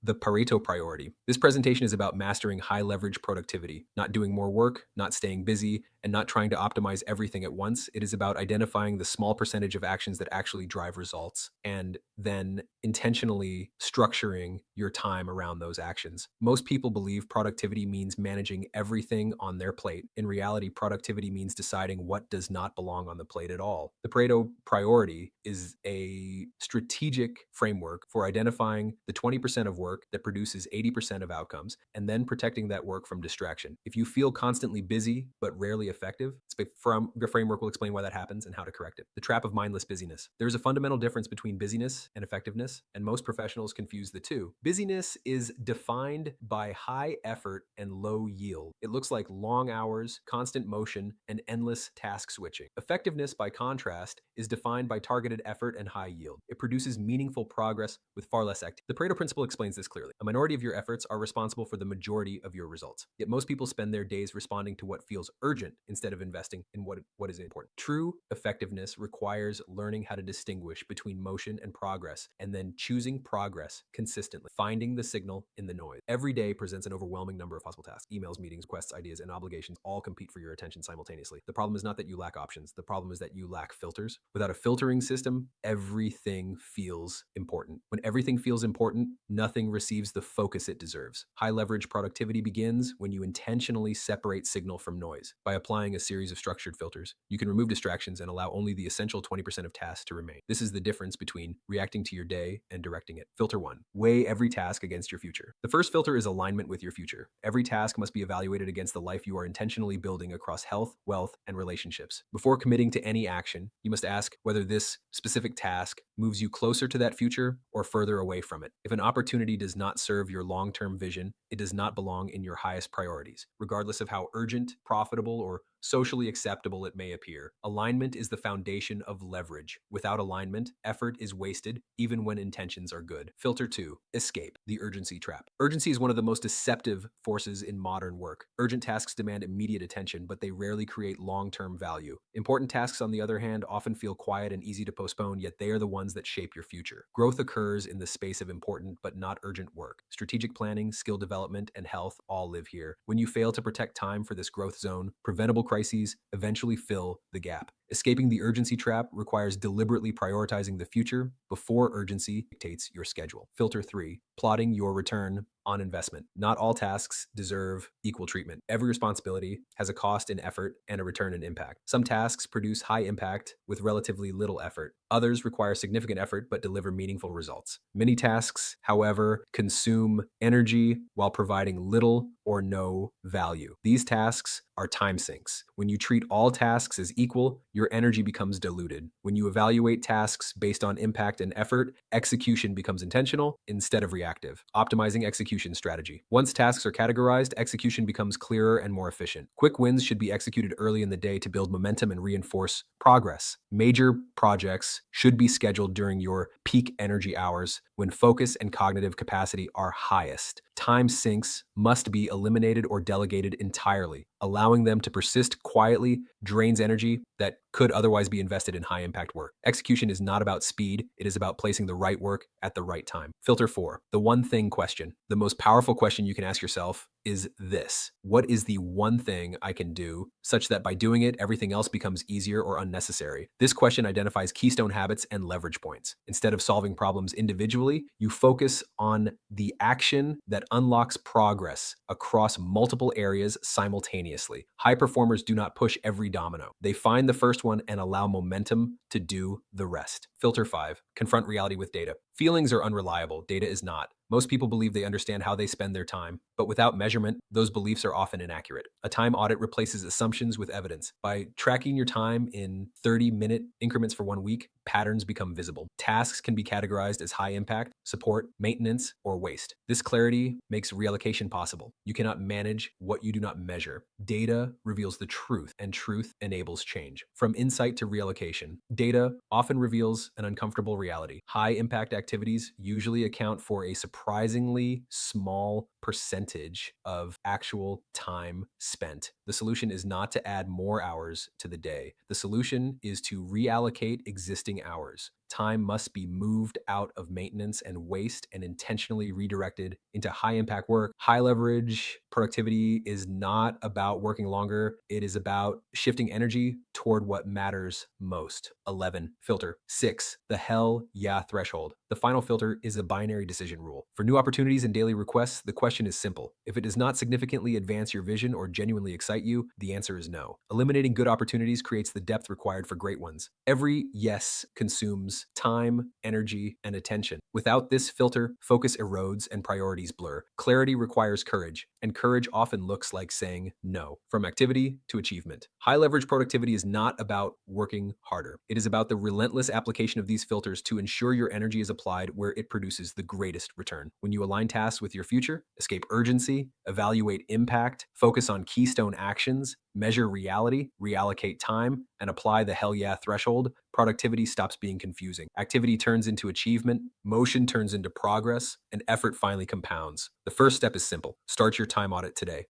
the Pareto priority. This presentation is about mastering high leverage productivity, not doing more work, not staying busy, and not trying to optimize everything at once. It is about identifying the small percentage of actions that actually drive results and then intentionally structuring your time around those actions. Most people believe productivity means managing everything on their plate. In reality, productivity means deciding what does not belong on the plate at all. The Pareto priority is a strategic framework for identifying the 20% of work that produces 80% of outcomes and then protecting that work from distraction. If you feel constantly busy but rarely effective, the framework will explain why that happens and how to correct it. The trap of mindless busyness. There's a fundamental difference between busyness and effectiveness, and most professionals confuse the two. Busyness is defined by high effort and low yield. It looks like long hours, constant motion, and endless task switching. Effectiveness, by contrast, is defined by targeted effort and high yield. It produces meaningful progress with far less activity. The Pareto principle explains this clearly. A minority of your efforts are responsible for the majority of your results. Yet most people spend their days responding to what feels urgent instead of investing in what is important. True effectiveness requires learning how to distinguish between motion and progress, and then choosing progress consistently, finding the signal in the noise. Every day presents an overwhelming number of possible tasks. Emails, meetings, quests, ideas, and obligations all compete for your attention simultaneously. The problem is not that you lack options. The problem is that you lack filters. Without a filtering system, everything feels important. When everything feels important, nothing receives the focus it deserves. High leverage productivity begins when you intentionally separate signal from noise. By applying a series of structured filters, you can remove distractions and allow only the essential 20% of tasks to remain. This is the difference between reacting to your day and directing it. Filter 1. Weigh every task against your future. The first filter is alignment with your future. Every task must be evaluated against the life you are intentionally building across health, wealth, and relationships. Before committing to any action, you must ask whether this specific task moves you closer to that future or further away from it. If an opportunity does not serve your long-term vision, it does not belong in your highest priorities, regardless of how urgent, profitable, or socially acceptable it may appear. Alignment is the foundation of leverage. Without alignment, effort is wasted, even when intentions are good. Filter 2. Escape. The urgency trap. Urgency is one of the most deceptive forces in modern work. Urgent tasks demand immediate attention, but they rarely create long-term value. Important tasks, on the other hand, often feel quiet and easy to postpone, yet they are the ones that shape your future. Growth occurs in the space of important but not urgent work. Strategic planning, skill development, and health all live here. When you fail to protect time for this growth zone, preventable crises eventually fill the gap. Escaping the urgency trap requires deliberately prioritizing the future before urgency dictates your schedule. Filter 3. Plotting your return on investment. Not all tasks deserve equal treatment. Every responsibility has a cost in effort and a return in impact. Some tasks produce high impact with relatively little effort. Others require significant effort but deliver meaningful results. Many tasks, however, consume energy while providing little or no value. These tasks are time sinks. When you treat all tasks as equal, your energy becomes diluted. When you evaluate tasks based on impact and effort, execution becomes intentional instead of reactive. Optimizing execution strategy. Once tasks are categorized, execution becomes clearer and more efficient. Quick wins should be executed early in the day to build momentum and reinforce progress. Major projects should be scheduled during your peak energy hours when focus and cognitive capacity are highest. Time sinks must be eliminated or delegated entirely. Allowing them to persist quietly drains energy that could otherwise be invested in high impact work. Execution is not about speed, it is about placing the right work at the right time. Filter 4. The one thing question. The most powerful question you can ask yourself is this: what is the one thing I can do such that by doing it, everything else becomes easier or unnecessary? This question identifies keystone habits and leverage points. Instead of solving problems individually, you focus on the action that unlocks progress across multiple areas simultaneously. High performers do not push every domino. They find the first one and allow momentum to do the rest. Filter 5. Confront reality with data. Feelings are unreliable. Data is not. Most people believe they understand how they spend their time, but without measurement, those beliefs are often inaccurate. A time audit replaces assumptions with evidence. By tracking your time in 30-minute increments for 1 week, patterns become visible. Tasks can be categorized as high impact, support, maintenance, or waste. This clarity makes reallocation possible. You cannot manage what you do not measure. Data reveals the truth, and truth enables change. From insight to reallocation, data often reveals an uncomfortable reality. High impact activities usually account for a surprisingly small percentage of actual time spent. The solution is not to add more hours to the day. The solution is to reallocate existing hours. Time must be moved out of maintenance and waste and intentionally redirected into high impact work. High leverage productivity is not about working longer. It is about shifting energy toward what matters most. 11, filter. 6, the hell yeah threshold. The final filter is a binary decision rule. For new opportunities and daily requests, the question is simple. If it does not significantly advance your vision or genuinely excite you, the answer is no. Eliminating good opportunities creates the depth required for great ones. Every yes consumes time, energy, and attention. Without this filter, focus erodes and priorities blur. Clarity requires courage, and courage often looks like saying no, from activity to achievement. High leverage productivity is not about working harder. It is about the relentless application of these filters to ensure your energy is applied where it produces the greatest return. When you align tasks with your future, escape urgency, evaluate impact, focus on keystone actions, measure reality, reallocate time, and apply the hell yeah threshold, productivity stops being confusing. Activity turns into achievement, motion turns into progress, and effort finally compounds. The first step is simple. Start your time audit today.